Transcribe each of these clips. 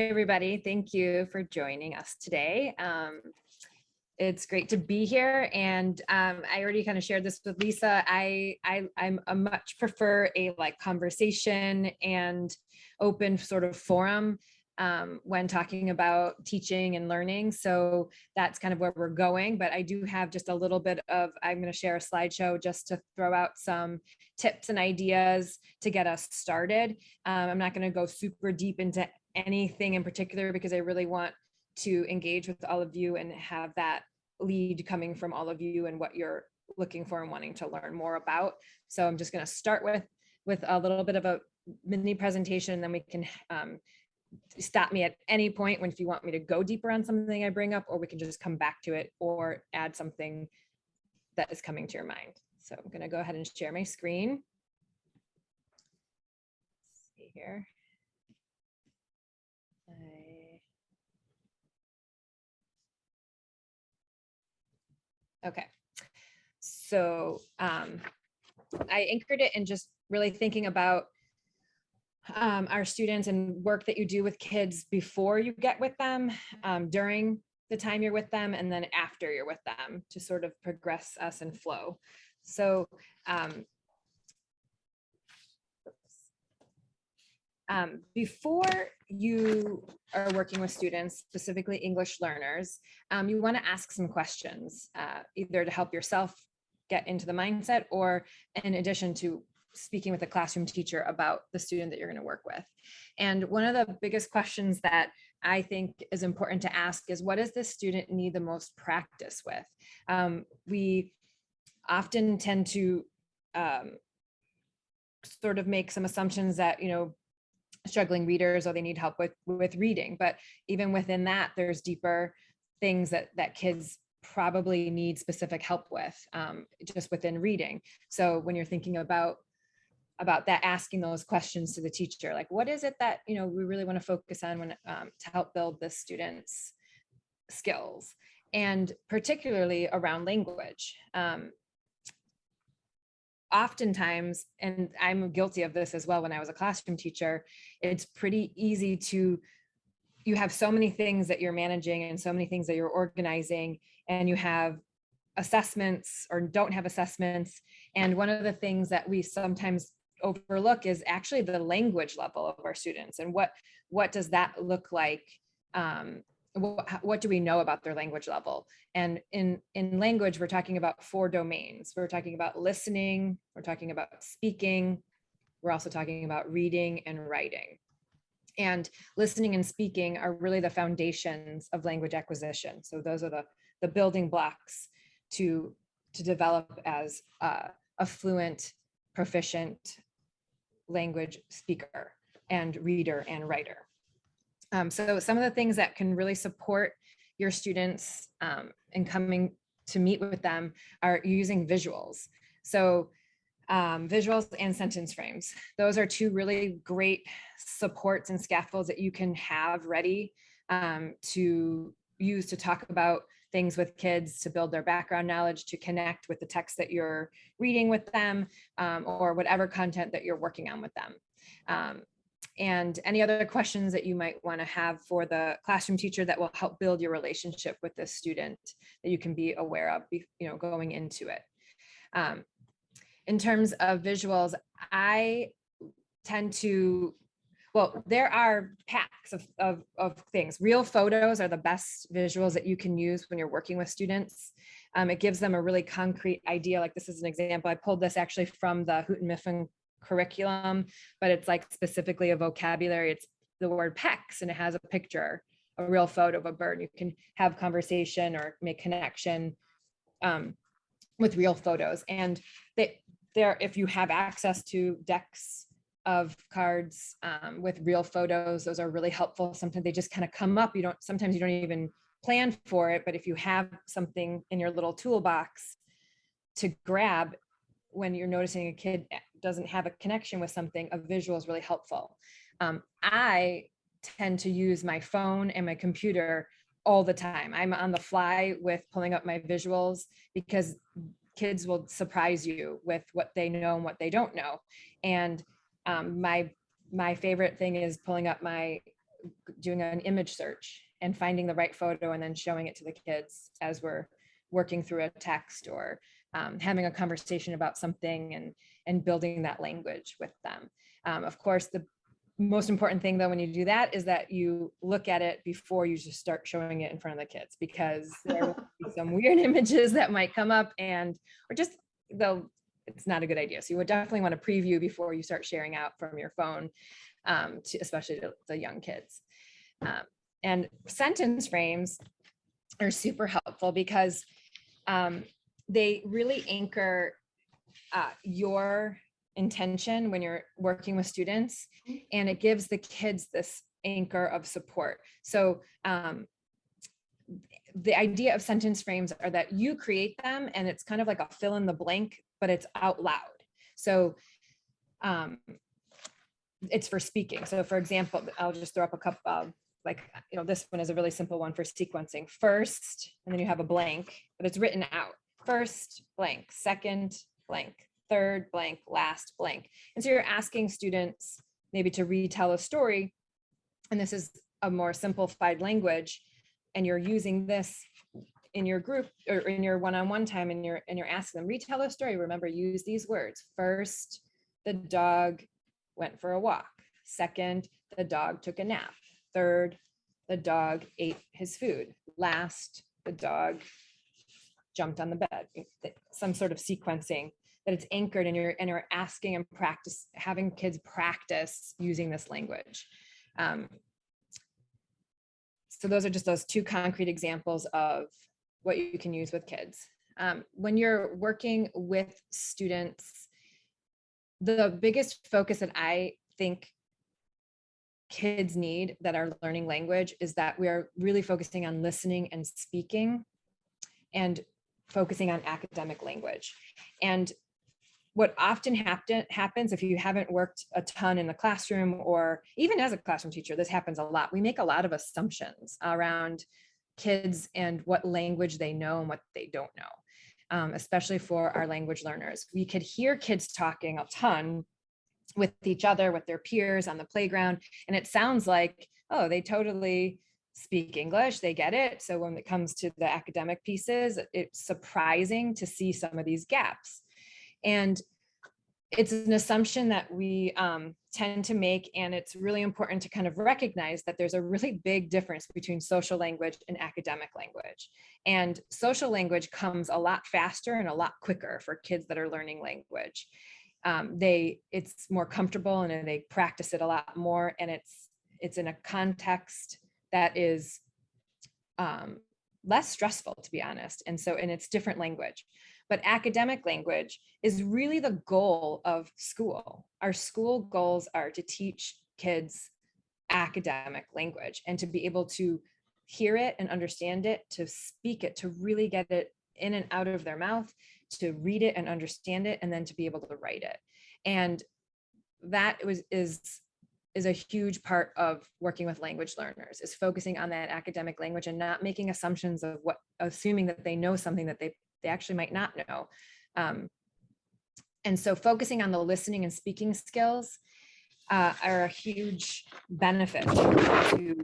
everybody. Thank you for joining us today. It's great to be here, and I already kind of shared this with Lisa. I'm a much prefer a conversation and open sort of forum when talking about teaching and learning. So that's kind of where we're going. But I do have just a little bit of, I'm going to share a slideshow just to throw out some tips and ideas to get us started. I'm not going to go super deep into anything in particular because I really want to engage with all of you and have that lead coming from all of you and what you're looking for and wanting to learn more about. So I'm just going to start with a little bit of a mini presentation, and then we can stop me at any point when if you want me to go deeper on something I bring up, or we can just come back to it or add something that is coming to your mind. So I'm going to go ahead and share my screen. Let's see here. Okay, so I anchored it in just really thinking about our students and work that you do with kids before you get with them, during the time you're with them, and then after you're with them to sort of progress us and flow. So before you are working with students, specifically English learners, you want to ask some questions, either to help yourself get into the mindset or in addition to speaking with a classroom teacher about the student that you're going to work with. And one of the biggest questions that I think is important to ask is, what does this student need the most practice with? We often tend to sort of make some assumptions that, struggling readers or they need help with reading, but even within that, there's deeper things that kids probably need specific help with, just within reading. So when you're thinking about that, asking those questions to the teacher, like, what is it that we really want to focus on when to help build this student's skills, and particularly around language. Oftentimes, and I'm guilty of this as well when I was a classroom teacher, it's pretty easy you have so many things that you're managing and so many things that you're organizing, and you have assessments or don't have assessments. And one of the things that we sometimes overlook is actually the language level of our students, and what does that look like? What do we know about their language level? And in language, we're talking about 4 domains. We're talking about listening, we're talking about speaking, we're also talking about reading and writing. And listening and speaking are really the foundations of language acquisition. So those are the building blocks to develop as a fluent, proficient language speaker and reader and writer. So some of the things that can really support your students in coming to meet with them are using visuals. So visuals and sentence frames. Those are 2 really great supports and scaffolds that you can have ready to use to talk about things with kids, to build their background knowledge, to connect with the text that you're reading with them, or whatever content that you're working on with them. And any other questions that you might want to have for the classroom teacher that will help build your relationship with the student that you can be aware of, going into it. In terms of visuals, I tend to, there are packs of things. Real photos are the best visuals that you can use when you're working with students. It gives them a really concrete idea. Like, this is an example. I pulled this actually from the Houghton Mifflin curriculum, but it's like specifically a vocabulary. It's the word pecs, and it has a picture, a real photo of a bird. You can have conversation or make connection with real photos. And if you have access to decks of cards with real photos, those are really helpful. Sometimes they just kind of come up. Sometimes you don't even plan for it, but if you have something in your little toolbox to grab when you're noticing a kid doesn't have a connection with something, a visual is really helpful. I tend to use my phone and my computer all the time. I'm on the fly with pulling up my visuals because kids will surprise you with what they know and what they don't know. And my favorite thing is pulling up my doing an image search and finding the right photo and then showing it to the kids as we're working through a text or having a conversation about something and building that language with them. Of course, the most important thing though, when you do that, is that you look at it before you just start showing it in front of the kids, because there will be some weird images that might come up or just though it's not a good idea. So you would definitely want to preview before you start sharing out from your phone, especially to the young kids. And sentence frames are super helpful because they really anchor your intention when you're working with students, and it gives the kids this anchor of support. So the idea of sentence frames are that you create them and it's kind of like a fill in the blank, but it's out loud. So it's for speaking. So for example, I'll just throw up a couple of, like, this one is a really simple one for sequencing. First, and then you have a blank, but it's written out. First blank, second blank, third blank, last blank. And so you're asking students maybe to retell a story, and this is a more simplified language, and you're using this in your group or in your one-on-one time, and you're asking them, retell a story. Remember, use these words. First, the dog went for a walk. Second, the dog took a nap. Third, the dog ate his food. Last, the dog jumped on the bed. Some sort of sequencing that it's anchored, and you're asking and having kids practice using this language. So those are just those two concrete examples of what you can use with kids. When you're working with students, the biggest focus that I think kids need that are learning language is that we are really focusing on listening and speaking and focusing on academic language. And what often happens if you haven't worked a ton in the classroom, or even as a classroom teacher, this happens a lot. We make a lot of assumptions around kids and what language they know and what they don't know, especially for our language learners. We could hear kids talking a ton with each other, with their peers on the playground, and it sounds like, oh, they totally speak English, they get it. So when it comes to the academic pieces, it's surprising to see some of these gaps. And it's an assumption that we tend to make, and it's really important to kind of recognize that there's a really big difference between social language and academic language. And social language comes a lot faster and a lot quicker for kids that are learning language. It's more comfortable, and they practice it a lot more, and it's in a context that is less stressful, to be honest. And it's different language. But academic language is really the goal of school. Our school goals are to teach kids academic language and to be able to hear it and understand it, to speak it, to really get it in and out of their mouth, to read it and understand it, and then to be able to write it. And that is a huge part of working with language learners, is focusing on that academic language and not making assumptions of assuming that they know something that they actually might not know. And so focusing on the listening and speaking skills are a huge benefit to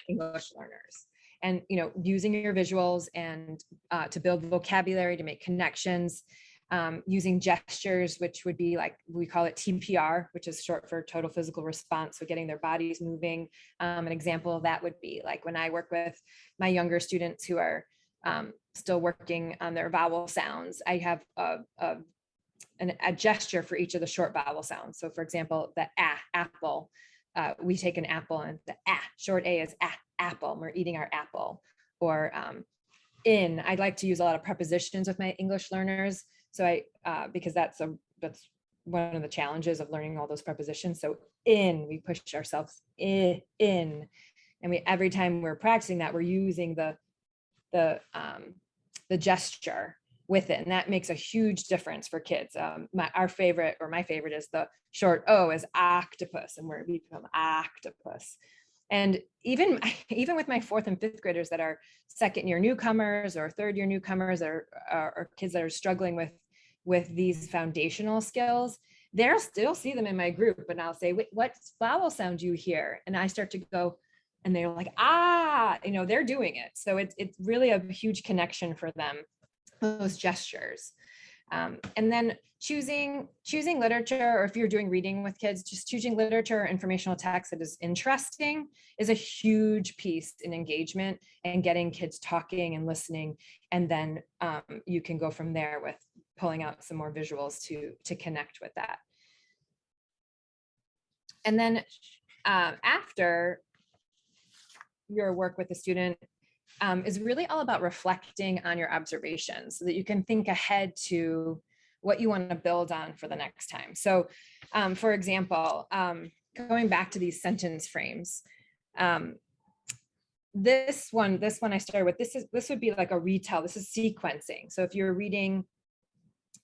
English learners. And, using your visuals and to build vocabulary, to make connections, using gestures, which would be like, we call it TPR, which is short for total physical response. So getting their bodies moving. An example of that would be like when I work with my younger students who are still working on their vowel sounds, I have a gesture for each of the short vowel sounds. So for example, the apple, we take an apple, and the short A is apple, and we're eating our apple. Or I'd like to use a lot of prepositions with my English learners. So because that's one of the challenges of learning all those prepositions. So we push ourselves in, and every time we're practicing that, we're using the gesture with it, and that makes a huge difference for kids. My favorite is the short O is octopus, and we become octopus. And even with my 4th and 5th graders that are second year newcomers or third year newcomers, or kids that are struggling with these foundational skills, they'll still see them in my group, and I'll say, wait, what vowel sound do you hear? And I start to go, and they're like, ah, they're doing it. So it's really a huge connection for them, those gestures. And then choosing literature, or if you're doing reading with kids, just choosing literature or informational text that is interesting is a huge piece in engagement and getting kids talking and listening. And then you can go from there with pulling out some more visuals to connect with that. And then after your work with the student is really all about reflecting on your observations so that you can think ahead to what you want to build on for the next time. So for example, going back to these sentence frames, this one I started with, this would be like a retell. This is sequencing. So if you're reading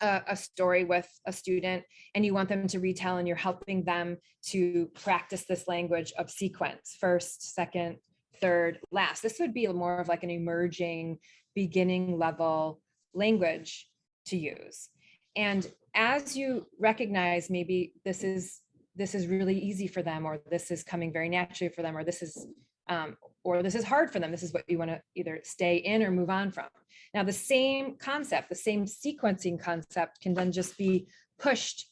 a story with a student and you want them to retell, and you're helping them to practice this language of sequence, first, second, third, last. This would be more of like an emerging beginning level language to use. And as you recognize, maybe this is really easy for them, or this is coming very naturally for them, or this is hard for them. This is what you want to either stay in or move on from. Now, the same concept, the same sequencing concept can then just be pushed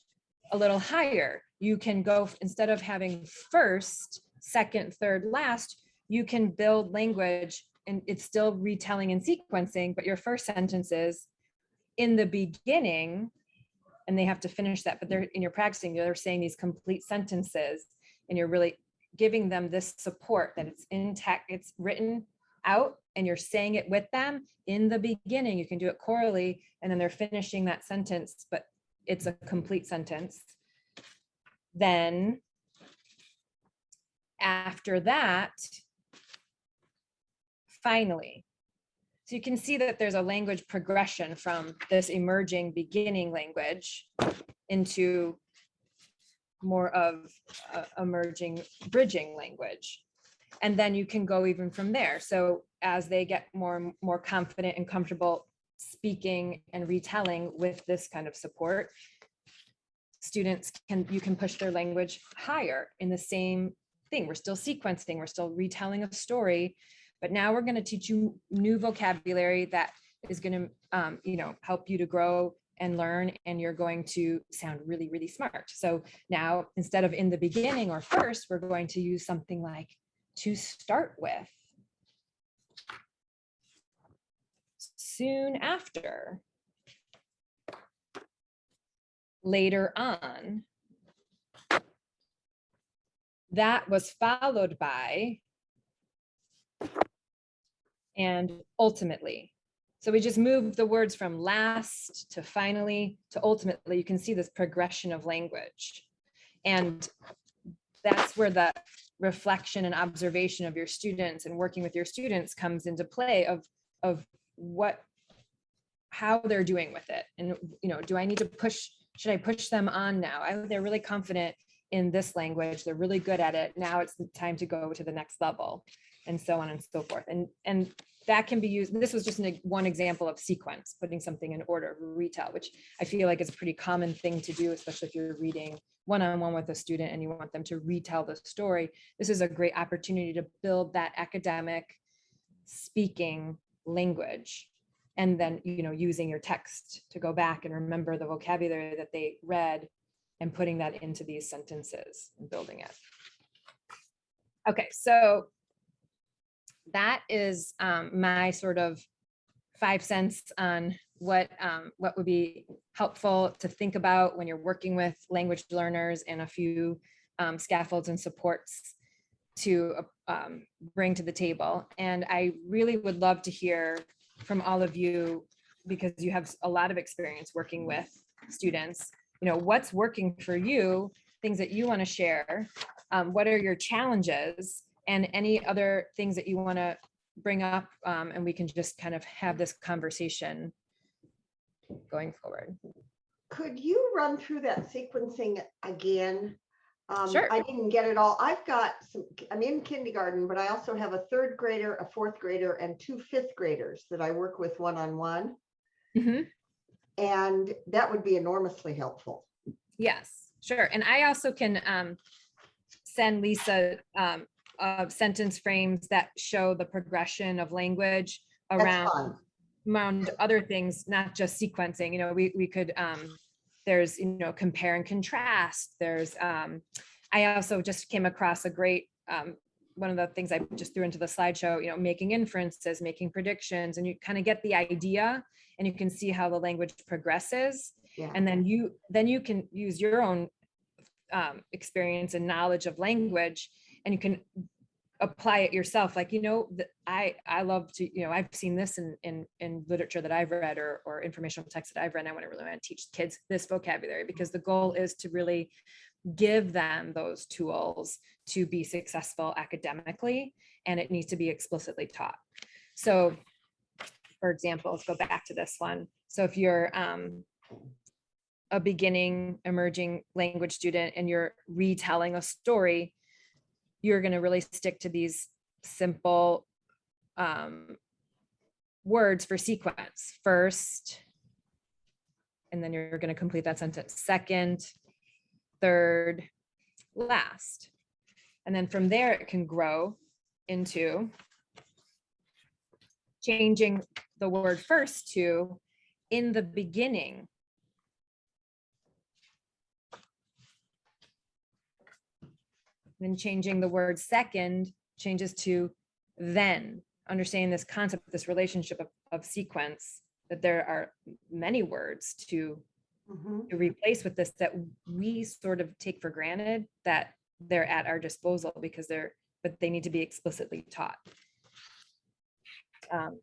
a little higher. You can go, instead of having first, second, third, last, you can build language, and it's still retelling and sequencing, but your first sentence is in the beginning, and they have to finish that, but they're, in your practicing, they're saying these complete sentences, and you're really giving them this support that it's intact, it's written out, and you're saying it with them in the beginning. You can do it chorally, and then they're finishing that sentence, but it's a complete sentence. Then after that, finally. So you can see that there's a language progression from this emerging beginning language into more of emerging bridging language. And then you can go even from there. So as they get more confident and comfortable speaking and retelling with this kind of support, you can push their language higher in the same thing. We're still sequencing, we're still retelling a story, but now we're going to teach you new vocabulary that is going to help you to grow and learn, and you're going to sound really, really smart. So now, instead of in the beginning or first, we're going to use something like to start with, soon after, later on, that was followed by, and ultimately. So we just moved the words from last to finally to ultimately. You can see this progression of language. And that's where the reflection and observation of your students and working with your students comes into play of how they're doing with it. And, do I need to should I push them on now? They're really confident in this language. They're really good at it. Now it's time to go to the next level, and so on and so forth. And that can be used. This was just one example of sequence, putting something in order, retell, which I feel like is a pretty common thing to do, especially if you're reading one-on-one with a student and you want them to retell the story. This is a great opportunity to build that academic speaking language. And then, using your text to go back and remember the vocabulary that they read and putting that into these sentences and building it. Okay, so that is my sort of 5 cents on what would be helpful to think about when you're working with language learners, and a few scaffolds and supports to bring to the table. And I really would love to hear from all of you, because you have a lot of experience working with students. What's working for you, things that you want to share, what are your challenges, and any other things that you want to bring up, and we can just kind of have this conversation going forward. Could you run through that sequencing again? Sure. I didn't get it all. I'm in kindergarten, but I also have a 3rd grader, a 4th grader, and 2 5th graders that I work with one-on-one. Mm-hmm. And that would be enormously helpful. Yes, sure. And I also can send Lisa sentence frames that show the progression of language That's around fine. other things, not just sequencing. You know, we could there's, you know, compare and contrast. There's I also just came across a great one of the things I just threw into the slideshow, you know, making inferences, making predictions, and you kind of get the idea and you can see how the language progresses. Yeah. And then you can use your own experience and knowledge of language, and you can apply it yourself. Like, you know, I love to, you know, I've seen this in literature that I've read or informational text that I've read. And I want to teach kids this vocabulary, because the goal is to really give them those tools to be successful academically, and it needs to be explicitly taught. So for example, let's go back to this one. So if you're a beginning emerging language student and you're retelling a story, you're going to really stick to these simple words for sequence. First, and then you're going to complete that sentence. Second, third, last. And then from there, it can grow into changing the word first to in the beginning. Then changing the word second changes to then. Understanding this concept, this relationship of sequence, that there are many words to replace with this that we sort of take for granted that they're at our disposal because but they need to be explicitly taught.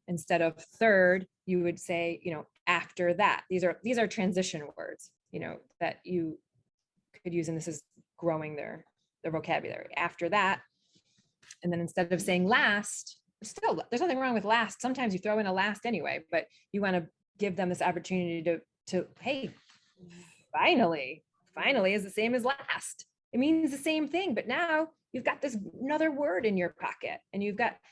Instead of third, you would say, you know, after that. These are transition words, you know, that you could use, and this is growing their vocabulary. After that, and then instead of saying last, still, there's nothing wrong with last. Sometimes you throw in a last anyway, but you want to give them this opportunity to hey, finally is the same as last. It means the same thing, but now you've got this another word in your pocket, and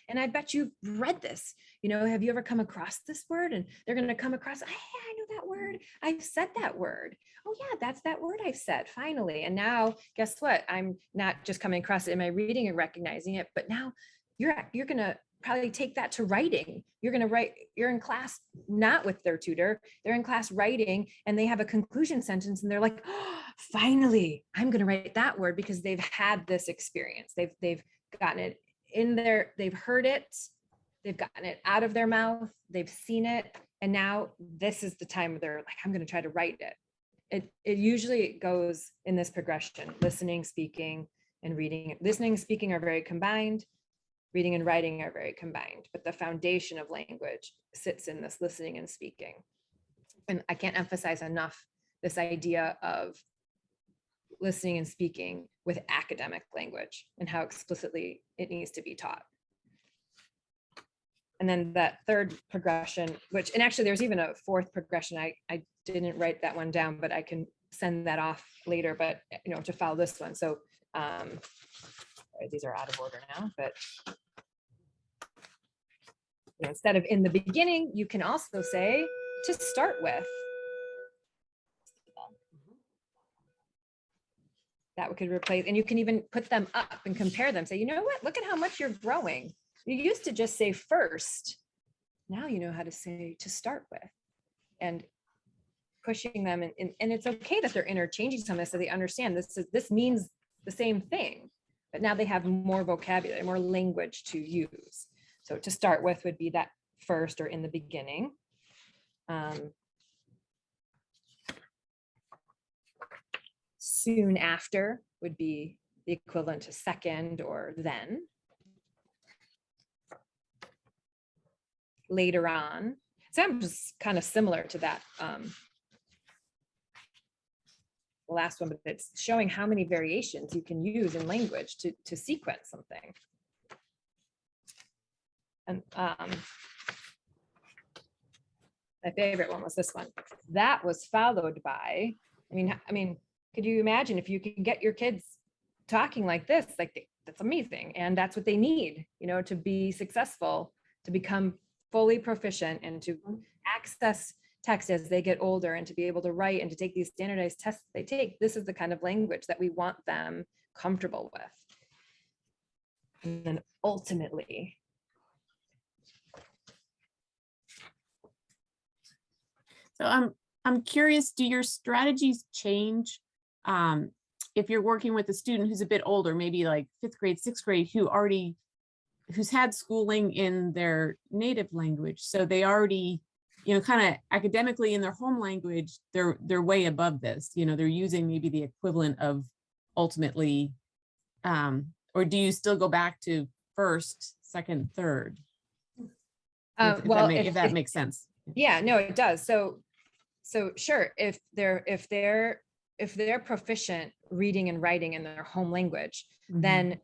and I bet you've read this. You know, have you ever come across this word? And they're going to come across, hey, I know that word. I've said that word. Oh yeah, that's that word I've said, finally. And now guess what? I'm not just coming across it in my reading and recognizing it, but now you're going to probably take that to writing. You're going to write, you're in class, not with their tutor, they're in class writing, and they have a conclusion sentence and they're like, oh, finally, I'm going to write that word, because they've had this experience. They've gotten it in there. They've heard it. They've gotten it out of their mouth. They've seen it. And now this is the time where they're like, I'm going to try to write it. It usually goes in this progression: listening, speaking, and reading. Listening and speaking are very combined. Reading and writing are very combined, but the foundation of language sits in this listening and speaking. And I can't emphasize enough this idea of listening and speaking with academic language and how explicitly it needs to be taught. And then that third progression, and actually there's even a fourth progression. I didn't write that one down, but I can send that off later, but you know, to follow this one. So these are out of order now, but you know, instead of in the beginning, you can also say to start with. That could replace, and you can even put them up and compare them. Say, you know what, look at how much you're growing. You used to just say first. Now you know how to say to start with, and pushing them. And it's okay that they're interchanging some of this so they understand this means the same thing, but now they have more vocabulary, more language to use. So to start with would be that first or in the beginning. Soon after would be the equivalent to second or then. Later on. Sounds kind of similar to that the last one, but it's showing how many variations you can use in language to sequence something. And my favorite one was this one. That was followed by, I mean, could you imagine if you can get your kids talking like this? Like, that's amazing. And that's what they need, you know, to be successful, to become fully proficient and to access text as they get older, and to be able to write and to take these standardized tests they take, this is the kind of language that we want them comfortable with. And then ultimately, So I'm curious, do your strategies change if you're working with a student who's a bit older, maybe like 5th grade, 6th grade, who's had schooling in their native language, so they already, kind of academically in their home language, they're way above this. They're using maybe the equivalent of ultimately, or do you still go back to first, second, third? If that makes sense. Yeah, no, it does. So sure, if they're proficient reading and writing in their home language, then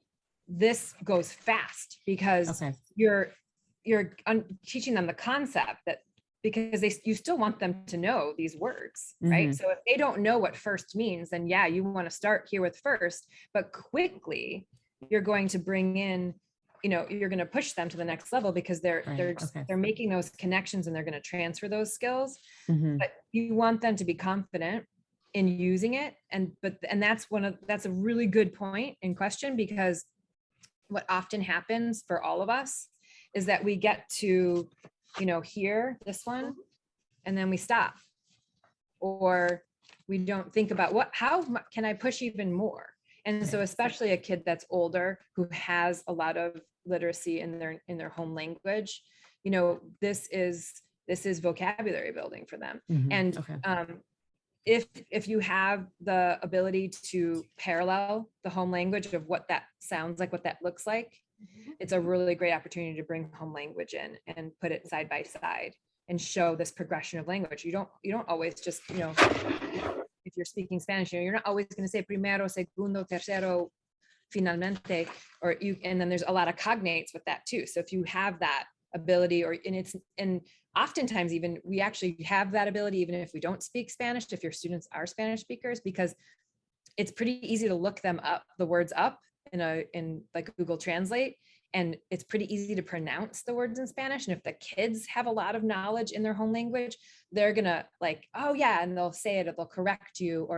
this goes fast, because you're teaching them the concept that, because you still want them to know these words, right? So if they don't know what first means, then yeah, you want to start here with first, but quickly you're going to bring in, you're going to push them to the next level, because they're making those connections and they're going to transfer those skills. But you want them to be confident in using it. And that's a really good point in question, because what often happens for all of us is that we get to, hear this one, and then we stop, or we don't think about how can I push even more? And so especially a kid that's older, who has a lot of literacy in their home language, this is vocabulary building for them. And if you have the ability to parallel the home language of what that sounds like, what that looks like, it's a really great opportunity to bring home language in and put it side by side and show this progression of language. You don't always just, if you're speaking Spanish, you're not always going to say primero, segundo, tercero, finalmente, and then there's a lot of cognates with that too. So if you have that ability, and oftentimes even we actually have that ability, even if we don't speak Spanish, if your students are Spanish speakers, because it's pretty easy to look the words up in like Google Translate, and it's pretty easy to pronounce the words in Spanish. And if the kids have a lot of knowledge in their home language, they're gonna like, oh yeah, and they'll say it, or they'll correct you,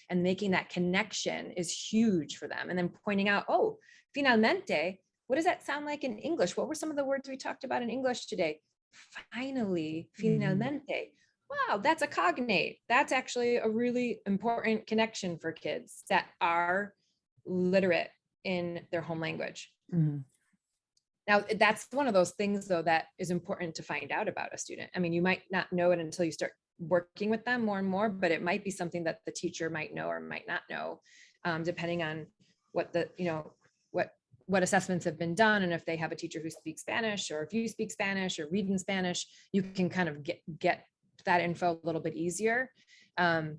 and making that connection is huge for them. And then pointing out, oh, finalmente, what does that sound like in English? What were some of the words we talked about in English today? Finally, finalmente. Wow, that's a cognate. That's actually a really important connection for kids that are literate in their home language. Now, that's one of those things, though, that is important to find out about a student. I mean, you might not know it until you start working with them more and more, but it might be something that the teacher might know or might not know, depending on what assessments have been done. And if they have a teacher who speaks Spanish, or if you speak Spanish or read in Spanish, you can kind of get that info a little bit easier. It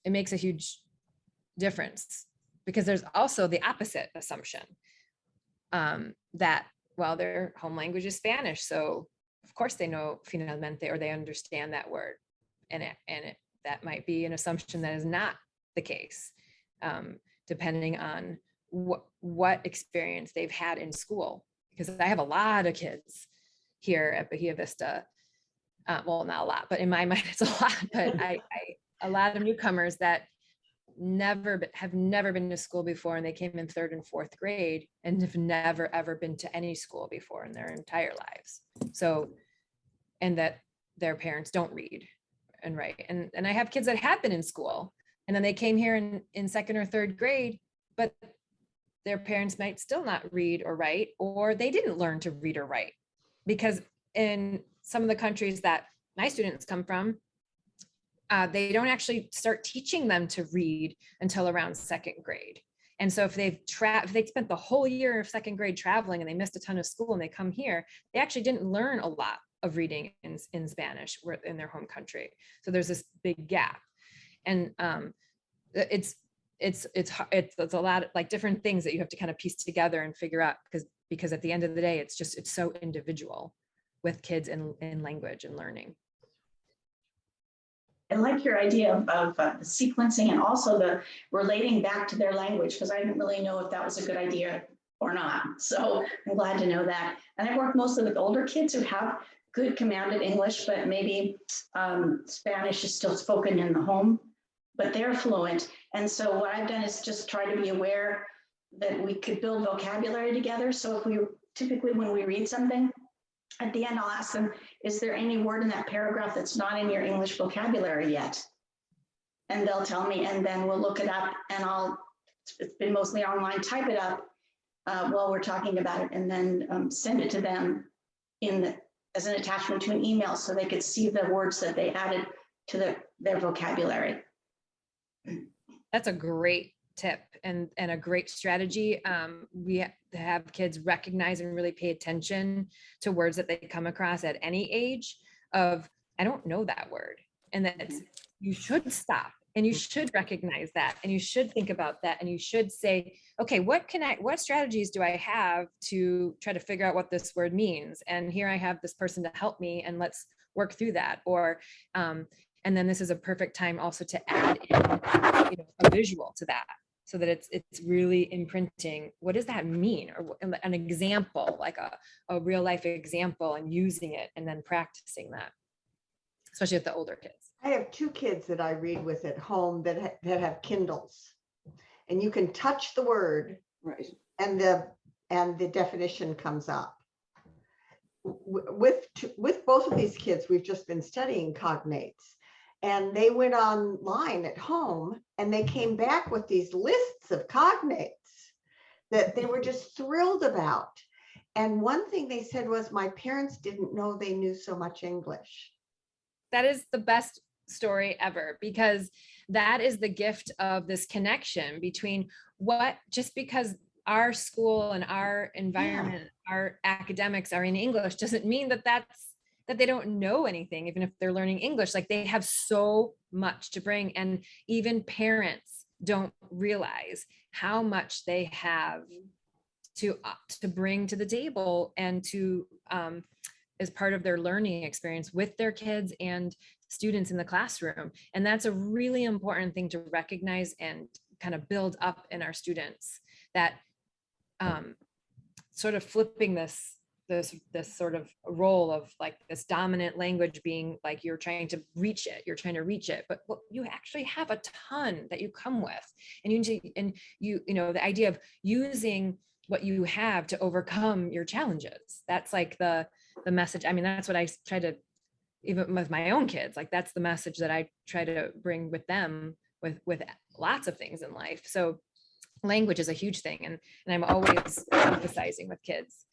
makes a huge difference, because there's also the opposite assumption, that, well, their home language is Spanish, so of course they know finalmente, or they understand that word, and that might be an assumption that is not the case, depending on what experience they've had in school. Because I have a lot of kids here at Bahia Vista, well, not a lot, but in my mind it's a lot, but a lot of newcomers that have never been to school before, and they came in 3rd and 4th grade and have never ever been to any school before in their entire lives. So, and that their parents don't read and write, and I have kids that have been in school, and then they came here in 2nd or 3rd grade, but their parents might still not read or write, or they didn't learn to read or write, because in some of the countries that my students come from, they don't actually start teaching them to read until around 2nd grade. And so if they spent the whole year of 2nd grade traveling, and they missed a ton of school, and they come here, they actually didn't learn a lot of reading in Spanish in their home country. So there's this big gap, and it's a lot of like different things that you have to kind of piece together and figure out, because at the end of the day, it's so individual with kids in language and learning. I like your idea of the sequencing, and also the relating back to their language, because I didn't really know if that was a good idea or not. So I'm glad to know that. And I work mostly with older kids who have good commanded English, but maybe Spanish is still spoken in the home, but they're fluent. And so what I've done is just try to be aware that we could build vocabulary together. So if we typically, when we read something, at the end, I'll ask them, is there any word in that paragraph that's not in your English vocabulary yet? And they'll tell me, and then we'll look it up, and it's been mostly online, type it up while we're talking about it, and then send it to them as an attachment to an email so they could see the words that they added to their vocabulary. That's a great tip and a great strategy. We have kids recognize and really pay attention to words that they come across at any age of, I don't know that word. And that you should stop and you should recognize that and you should think about that and you should say, okay, what strategies do I have to try to figure out what this word means? And here I have this person to help me and let's work through that. Or, and then this is a perfect time also to add in, a visual to that so that it's really imprinting. What does that mean? Or an example, like a real life example, and using it and then practicing that, especially with the older kids. I have 2 kids that I read with at home that have Kindles, and you can touch the word, Right. and the definition comes up. With both of these kids, we've just been studying cognates, and they went online at home and they came back with these lists of cognates that they were just thrilled about. And one thing they said was, my parents didn't know they knew so much English. That is the best story ever, because that is the gift of this connection between just because our school and our environment, our academics are in English doesn't mean that they don't know anything, even if they're learning English. Like, they have so much to bring, and even parents don't realize how much they have to bring to the table and to as part of their learning experience with their kids and students in the classroom. And that's a really important thing to recognize and kind of build up in our students, that sort of flipping this sort of role of like this dominant language being like, you're trying to reach it, but you actually have a ton that you come with, and the idea of using what you have to overcome your challenges. That's like the message. I mean, that's what I try to, even with my own kids, like that's the message that I try to bring with them with lots of things in life. So language is a huge thing. And I'm always emphasizing with kids,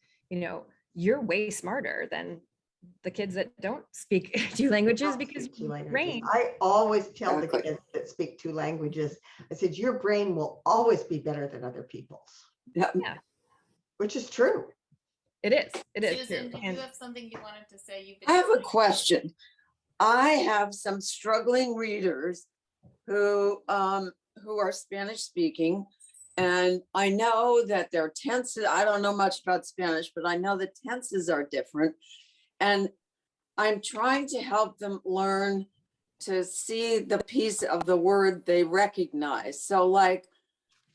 you're way smarter than the kids that don't speak 2 languages, because your brain. I always tell Exactly. the kids that speak 2 languages, I said, your brain will always be better than other people's. Yeah. Which is true. It is Susan, true. did you have something you wanted to say? I have a question. I have some struggling readers who are Spanish speaking, and I know that their tenses, I don't know much about Spanish, but I know the tenses are different. And I'm trying to help them learn to see the piece of the word they recognize. So like,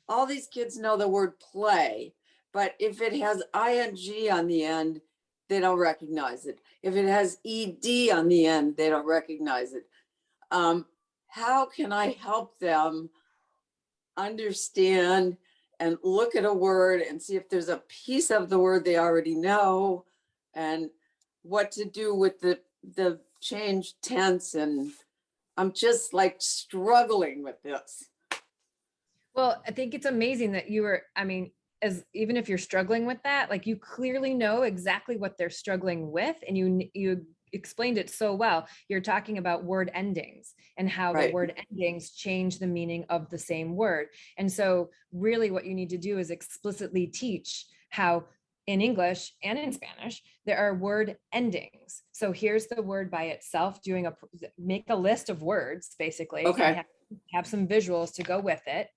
all these kids know the word play, but if it has ing on the end, they don't recognize it. If it has ed on the end, they don't recognize it. How can I help them understand and look at a word and see if there's a piece of the word they already know, and what to do with the changed tense? And I'm just like struggling with this. Well, I think it's amazing that even if you're struggling with that, like, you clearly know exactly what they're struggling with, and you explained it so well. You're talking about word endings and how Right. the word endings change the meaning of the same word. And so really what you need to do is explicitly teach how in English and in Spanish, there are word endings. So here's the word by itself, make a list of words, basically. Okay. And have some visuals to go with it,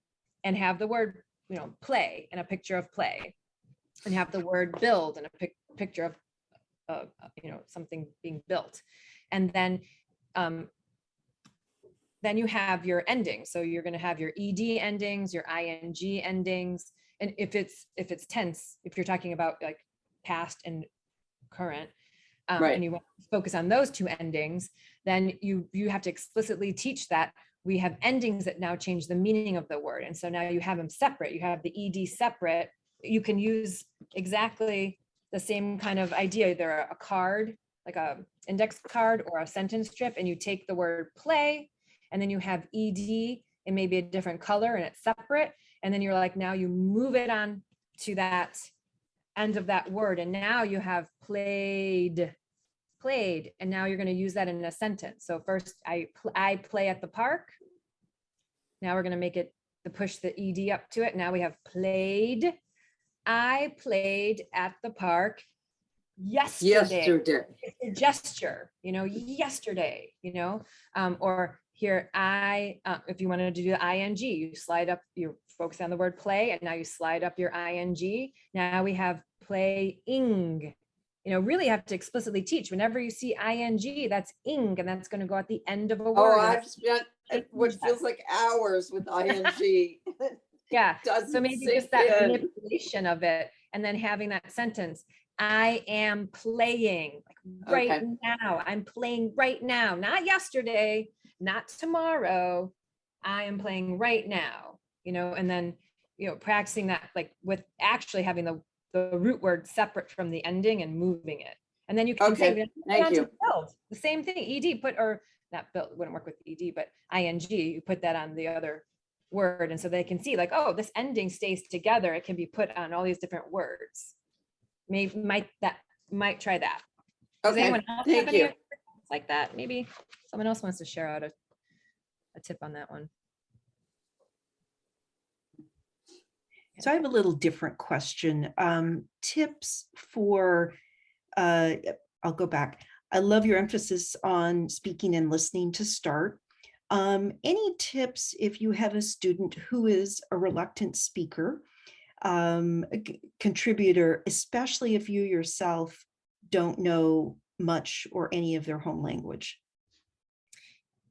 and have the word, play and a picture of play, and have the word build and a picture of something being built. And then you have your endings. So you're going to have your ed endings, your ing endings. And if it's tense, if you're talking about like past and current, Right. and you want to focus on those two endings, then you have to explicitly teach that we have endings that now change the meaning of the word. And so now you have them separate. You have the ed separate. You can use exactly the same kind of idea, either a card, like a index card or a sentence strip, and you take the word play, and then you have ed in maybe a different color and it's separate. And then you're like, now you move it on to that end of that word. And now you have played. And now you're going to use that in a sentence. So first I play at the park. Now we're going to make it to push the ed up to it. Now we have played. I played at the park yesterday. It's a gesture, yesterday, or here if you wanted to do the ing, you slide up, you focus on the word play, and now you slide up your ing. Now we have playing. Really have to explicitly teach. Whenever you see ing, that's ing, and that's going to go at the end of a word. Oh, I've spent what feels like hours with ing. Yeah. Doesn't So maybe just that manipulation of it, and then having that sentence, I am playing, like right now. I'm playing right now, not yesterday, not tomorrow. I am playing right now, and then, practicing that, like with actually having the root word separate from the ending and moving it. And then you can say, thank you. Build. The same thing, ed, not build, wouldn't work with ed, but ing, you put that on the other word. And so they can see like, oh, this ending stays together. It can be put on all these different words. Might try that. Does anyone else have any like that? Maybe someone else wants to share out a tip on that one. So I have a little different question. Tips for, I'll go back. I love your emphasis on speaking and listening to start. Any tips if you have a student who is a reluctant speaker, contributor, especially if you yourself don't know much or any of their home language?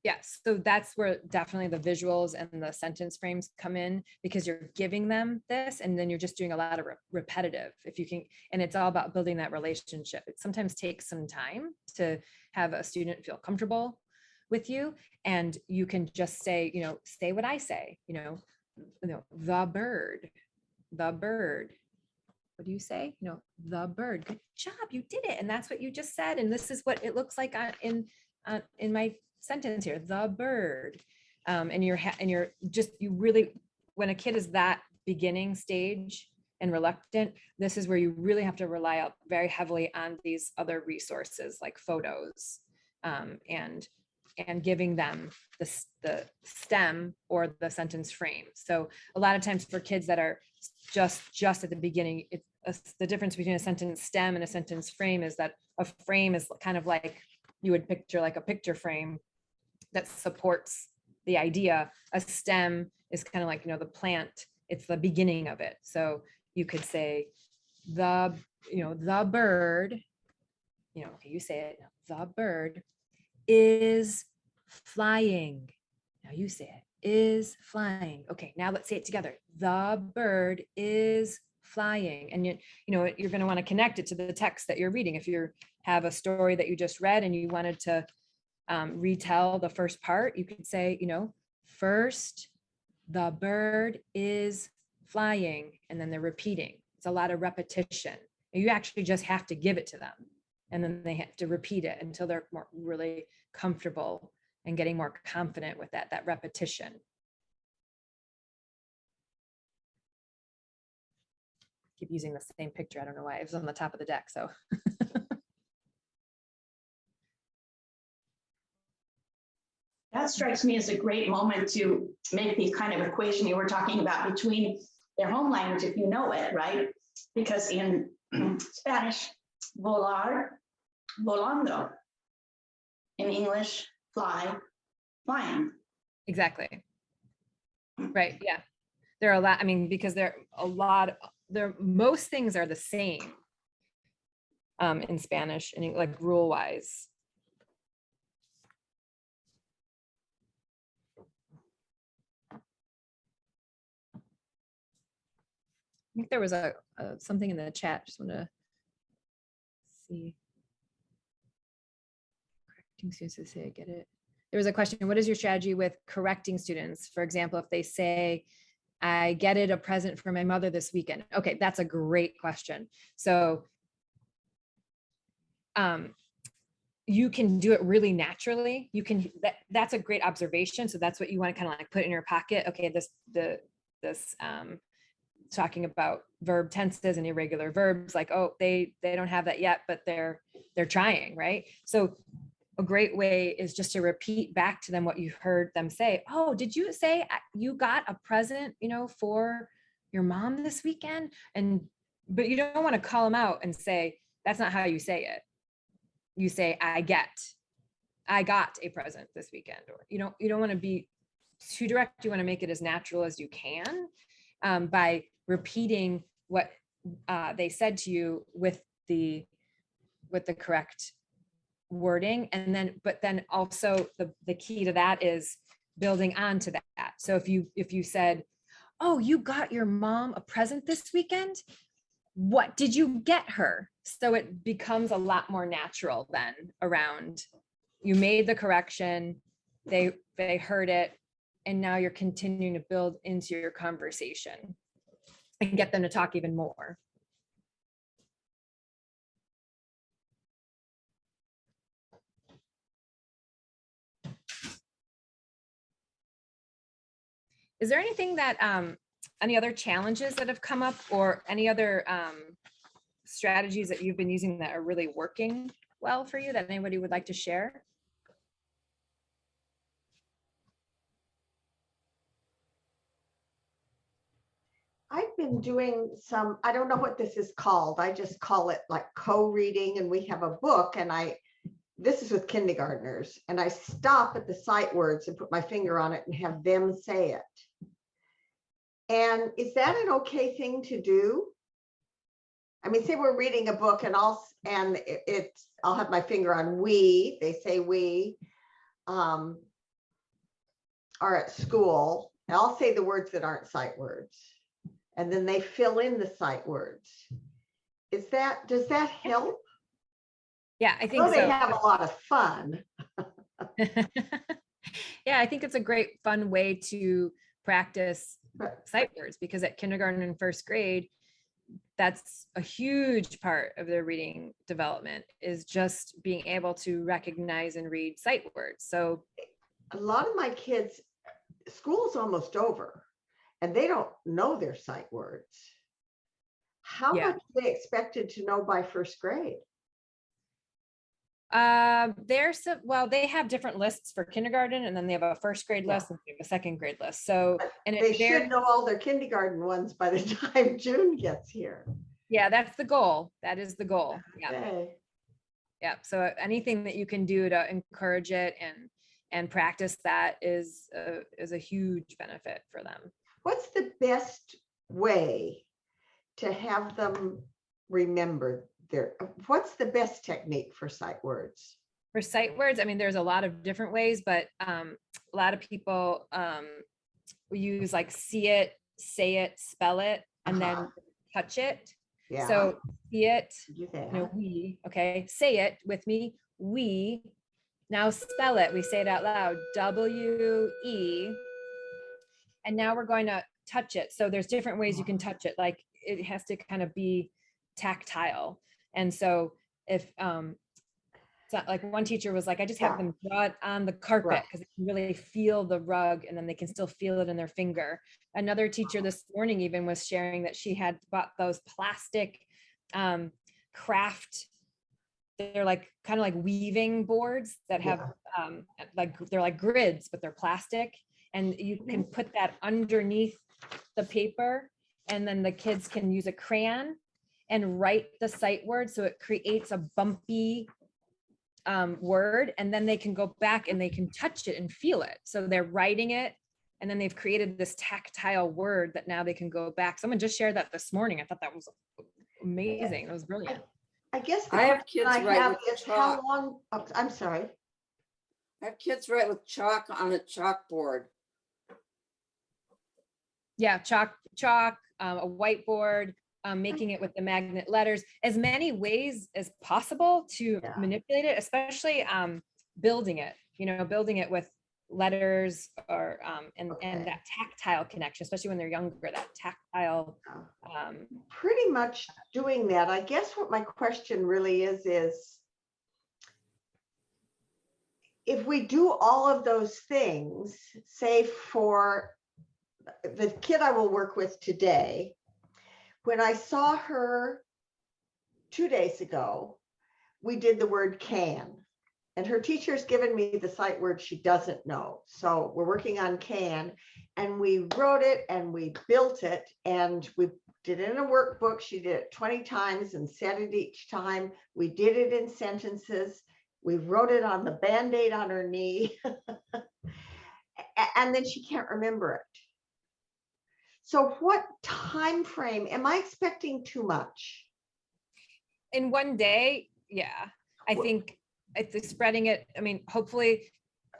Yes, so that's where definitely the visuals and the sentence frames come in, because you're giving them this and then you're just doing a lot of repetitive, if you can, and it's all about building that relationship. It sometimes takes some time to have a student feel comfortable with you, and you can just say, say what I say, the bird. What do you say? The bird. Good job, you did it. And that's what you just said. And this is what it looks like in my sentence here, the bird. And you're just, you really, when a kid is that beginning stage and reluctant, this is where you really have to rely very heavily on these other resources like photos, and giving them the stem or the sentence frame. So a lot of times for kids that are just at the beginning, the difference between a sentence stem and a sentence frame is that a frame is kind of like you would picture like a picture frame that supports the idea. A stem is kind of like, the plant, it's the beginning of it. So you could say the bird, you say it, the bird is flying. Now you say it, is flying. Okay, now let's say it together. The bird is flying. And you're going to want to connect it to the text that you're reading. If you have a story that you just read and you wanted to retell the first part, you could say, first, the bird is flying, and then they're repeating. It's a lot of repetition. You actually just have to give it to them, and then they have to repeat it until they're more really comfortable and getting more confident with that repetition. Keep using the same picture. I don't know why. It was on the top of the deck, so. That strikes me as a great moment to make the kind of equation you were talking about between their home language, if you know it, right? Because in Spanish, volar, volando. In English, fly, flying. Exactly. Right. Yeah. There are a lot, because most things are the same in Spanish, and like rule wise. I think there was something in the chat. Just want to see. Correcting students to say, I get it. There was a question, what is your strategy with correcting students? For example, if they say, I get it, a present for my mother this weekend. Okay, that's a great question. So you can do it really naturally. You can, that's a great observation. So that's what you want to kind of like put in your pocket. Okay, this talking about verb tenses and irregular verbs, like, oh, they don't have that yet, but they're trying, right? So a great way is just to repeat back to them what you heard them say. Oh, did you say you got a present, for your mom this weekend? But you don't want to call them out and say, that's not how you say it. You say, I got a present this weekend. Or you don't want to be too direct. You want to make it as natural as you can by repeating what they said to you with the correct wording. And then also the key to that is building on to that. So if you said, oh, you got your mom a present this weekend, what did you get her? So it becomes a lot more natural then around, you made the correction, they heard it, and now you're continuing to build into your conversation and get them to talk even more. Is there anything that, any other challenges that have come up, or any other strategies that you've been using that are really working well for you that anybody would like to share? I've been doing some, I don't know what this is called. I just call it like co-reading, and we have a book, and this is with kindergartners, and I stop at the sight words and put my finger on it and have them say it. And is that an okay thing to do? I mean, say we're reading a book and I'll have my finger on we, they say we, are at school, and I'll say the words that aren't sight words, and then they fill in the sight words. Does that help? Yeah, I think so. so. They have a lot of fun. Yeah, I think it's a great fun way to practice sight words, because at kindergarten and first grade, that's a huge part of their reading development, is just being able to recognize and read sight words. So a lot of my kids, school's almost over and they don't know their sight words. How much are they expected to know by first grade? they have different lists for kindergarten, and then they have a first grade list and they have a second grade list. So, and they should know all their kindergarten ones by the time June gets here. Yeah, that's the goal. That is the goal. Yeah. Okay. Yeah. So anything that you can do to encourage it and practice that is a huge benefit for them. What's the best way to have them remember what's the best technique for sight words? For sight words, I mean, there's a lot of different ways, but a lot of people use like see it, say it, spell it, and then touch it. Yeah. So see it, Do we, okay, say it with me, we. Now spell it, we say it out loud, W-E. And now we're going to touch it. So there's different ways you can touch it. Like it has to kind of be tactile. And so if so like one teacher was like, I just have them draw it on the carpet because they can really feel the rug, and then they can still feel it in their finger. Another teacher this morning even was sharing that she had bought those plastic craft, they're like kind of like weaving boards that have like they're like grids, but they're plastic, and you can put that underneath the paper, and then the kids can use a crayon and write the sight word, so it creates a bumpy word, and then they can go back and they can touch it and feel it. So they're writing it, and then they've created this tactile word that now they can go back. Someone just shared that this morning. I thought that was amazing. It was brilliant. I guess I have kids write with is chalk. how long, I'm sorry. I have kids write with chalk on a chalkboard. Yeah, chalk, a whiteboard, making it with the magnet letters, as many ways as possible to manipulate it, especially building it, building it with letters or and Okay. that tactile connection, especially when they're younger, that tactile. Pretty much doing that. I guess what my question really is if we do all of those things, say for the kid I will work with today, when I saw her 2 days ago, we did the word can, and her teacher's given me the sight word she doesn't know. So we're working on can, and we wrote it and we built it, and we did it in a workbook. She did it 20 times and said it each time. We did it in sentences. We wrote it on the Band-Aid on her knee. And then she can't remember it. So what time frame am I expecting too much? In one day, yeah. I think it's spreading it. I mean, hopefully,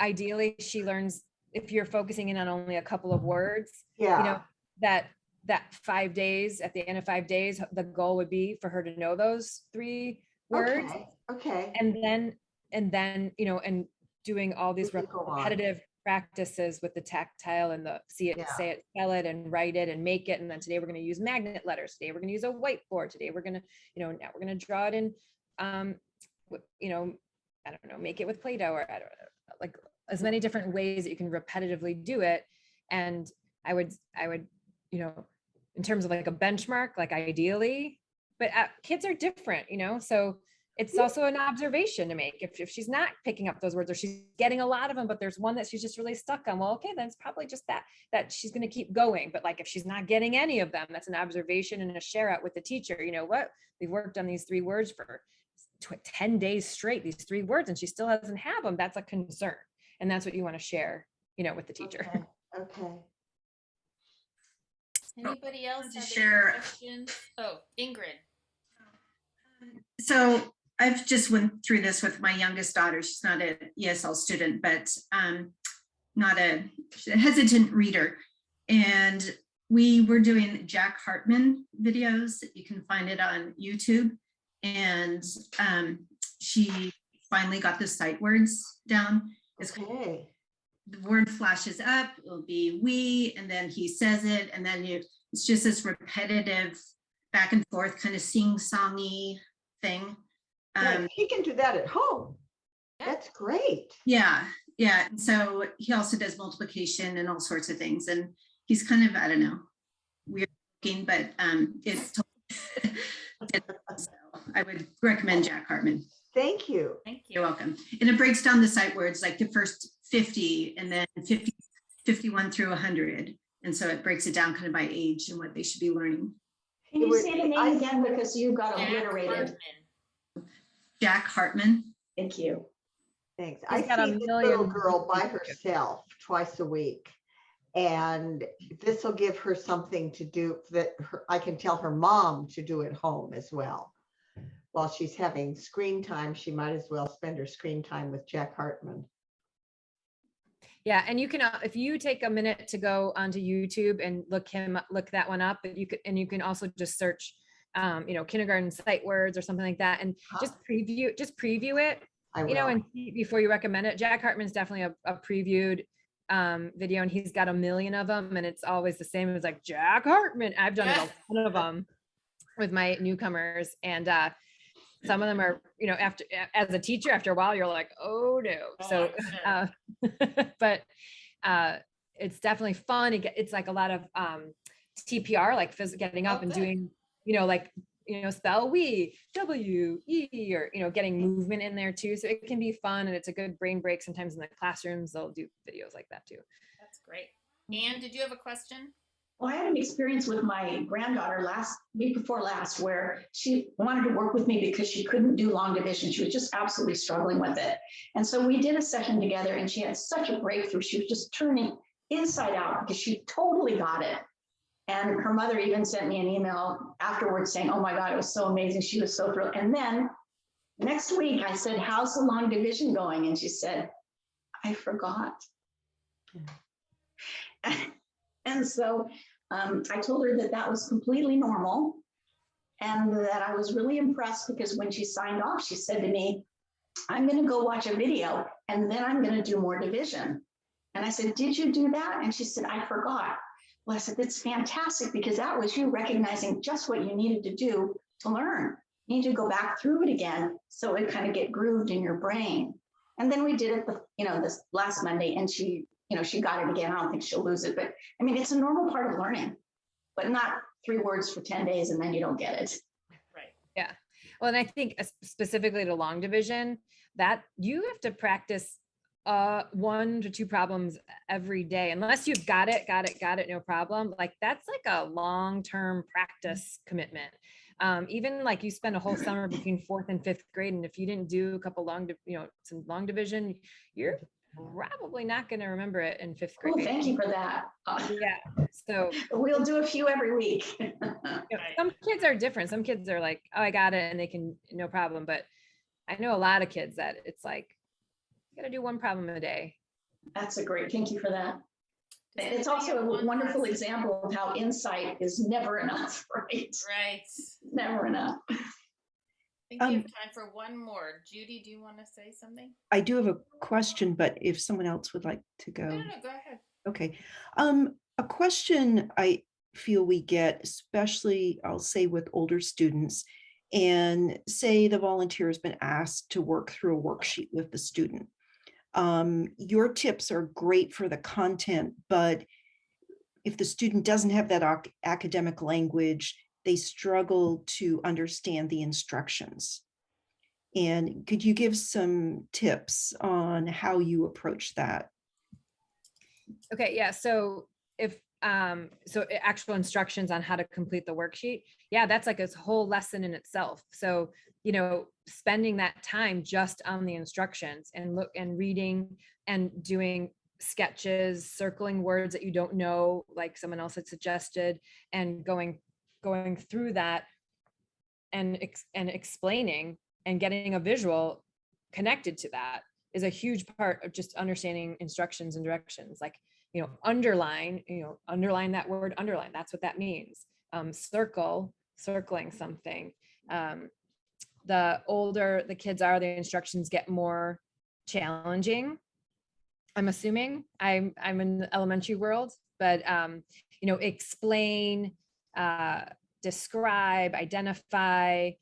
ideally, she learns, if you're focusing in on only a couple of words, Yeah. That 5 days, at the end of 5 days, the goal would be for her to know those 3 words. Okay. And then, and doing all these We can go on. repetitive practices with the tactile and the see it, Yeah. say it, spell it, and write it and make it. And then today we're going to use magnet letters. Today we're going to use a whiteboard. Today we're going to, now we're going to draw it in, I don't know, make it with Play-Doh, or I don't know, like as many different ways that you can repetitively do it. And I would, in terms of like a benchmark, like ideally, but kids are different, so it's also an observation to make. If she's not picking up those words, or she's getting a lot of them, but there's one that she's just really stuck on, well, okay, then it's probably just that she's going to keep going. But like, if she's not getting any of them, that's an observation and a share out with the teacher. You know what? We've worked on these 3 words for 10 days straight, these 3 words, and she still doesn't have them. That's a concern. And that's what you want to share, with the teacher. Okay. Anybody else to have share- any questions? Oh, Ingrid. So I've just went through this with my youngest daughter. She's not an ESL student, but not a hesitant reader. And we were doing Jack Hartman videos. You can find it on YouTube. And she finally got the sight words down. Okay. The word flashes up, it'll be we, and then he says it, and then it's just this repetitive back and forth kind of sing-songy thing. Right. He can do that at home. That's great. Yeah. And so he also does multiplication and all sorts of things, and he's kind of, I don't know, weird looking, but it's so I would recommend Jack Hartman. Thank you. Thank you. You're welcome. And it breaks down the sight words, like the first 50 and then 51 through 100. And so it breaks it down kind of by age and what they should be learning. Can you say the name again, because you got Jack obliterated? Hartman. Jack Hartman. Thank you. Thanks. He's I got a see this million little girl by herself twice a week. And this will give her something to do that I can tell her mom to do at home as well. While she's having screen time, she might as well spend her screen time with Jack Hartman. Yeah, and you can, if you take a minute to go onto YouTube and look that one up, but you can also just search, kindergarten sight words or something like that, and just preview it, and see before you recommend it. Jack Hartman's definitely a previewed video, and he's got a million of them, and it's always the same. It's like Jack Hartman. I've done a ton of them with my newcomers, and some of them are, after, as a teacher, after a while, you're like, oh no. So, but it's definitely fun. It's like a lot of TPR, like getting up and doing, spell we, W-E, or, getting movement in there too. So it can be fun, and it's a good brain break. Sometimes in the classrooms, they'll do videos like that too. That's great. Anne, did you have a question? Well, I had an experience with my granddaughter week before last, where she wanted to work with me because she couldn't do long division. She was just absolutely struggling with it. And so we did a session together, and she had such a breakthrough. She was just turning inside out because she totally got it. And her mother even sent me an email afterwards saying, oh my God, it was so amazing. She was so thrilled. And then next week I said, how's the long division going? And she said, I forgot. And so I told her that was completely normal, and that I was really impressed because when she signed off, she said to me, I'm going to go watch a video and then I'm going to do more division. And I said, did you do that? And she said, I forgot. Well, I said, that's fantastic, because that was you recognizing just what you needed to do to learn. You need to go back through it again so it kind of get grooved in your brain. And then we did it, this last Monday, and she got it again. I don't think she'll lose it, but I mean, it's a normal part of learning, but not 3 words for 10 days and then you don't get it. Right. Yeah. Well, and I think specifically to long division, that you have to practice 1 to 2 problems every day, unless you've got it, no problem. Like that's like a long-term practice commitment. Even like you spend a whole summer between 4th and 5th grade, and if you didn't do a couple some long division, you're probably not going to remember it in 5th grade. Oh, thank you for that. Yeah. So We'll do a few every week. some kids are different. Some kids are like, oh, I got it, and they can, no problem. But I know a lot of kids that it's like, you got to do 1 problem a day. That's a great, thank you for that. Does It's anybody also have a one wonderful last- example of how insight is never enough, right? Right. Never enough. I think we have time for one more. Judy, do you want to say something? I do have a question, but if someone else would like to go. No, go ahead. Okay. A question I feel we get, especially I'll say with older students, and say the volunteer has been asked to work through a worksheet with the student. Your tips are great for the content, but if the student doesn't have that academic language, they struggle to understand the instructions. And could you give some tips on how you approach that? Okay, yeah. So if actual instructions on how to complete the worksheet, yeah, that's like a whole lesson in itself. So, spending that time just on the instructions and reading and doing sketches, circling words that you don't know, like someone else had suggested, and going through that and explaining and getting a visual connected to that is a huge part of just understanding instructions and directions. Like, underline that word, underline, that's what that means. Circling something. The older the kids are, the instructions get more challenging. I'm assuming I'm in the elementary world, but explain, describe, identify.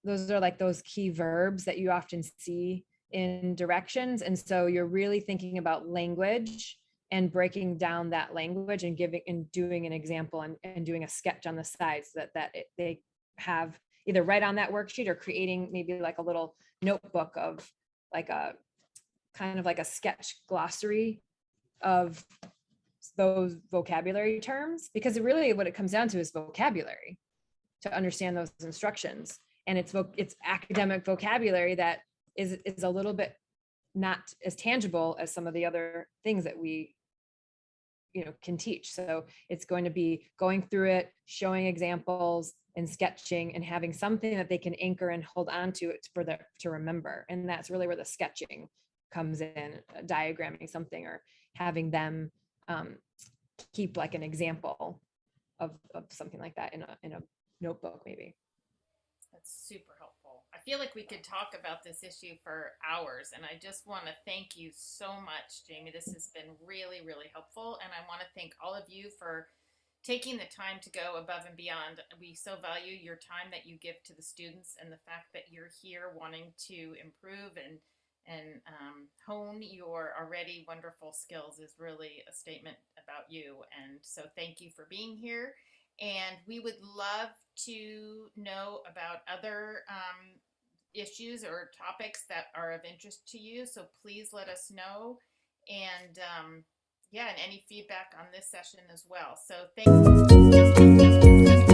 Those are like those key verbs that you often see in directions. And so you're really thinking about language and breaking down that language and doing an example and doing a sketch on the side so that they have either write on that worksheet or creating maybe like a little notebook of like a kind of like a sketch glossary of those vocabulary terms, because really what it comes down to is vocabulary to understand those instructions. And it's academic vocabulary that is a little bit not as tangible as some of the other things that we can teach. So it's going to be going through it, showing examples and sketching and having something that they can anchor and hold on to it to remember. And that's really where the sketching comes in, diagramming something or having them keep like an example of something like that in a notebook maybe. That's super helpful. I feel like we could talk about this issue for hours, and I just want to thank you so much, Jamie. This has been really, really helpful, and I want to thank all of you for taking the time to go above and beyond. We so value your time that you give to the students, and the fact that you're here wanting to improve and hone your already wonderful skills is really a statement about you. And so thank you for being here. And we would love to know about other issues or topics that are of interest to you. So please let us know. And and any feedback on this session as well. So thank you.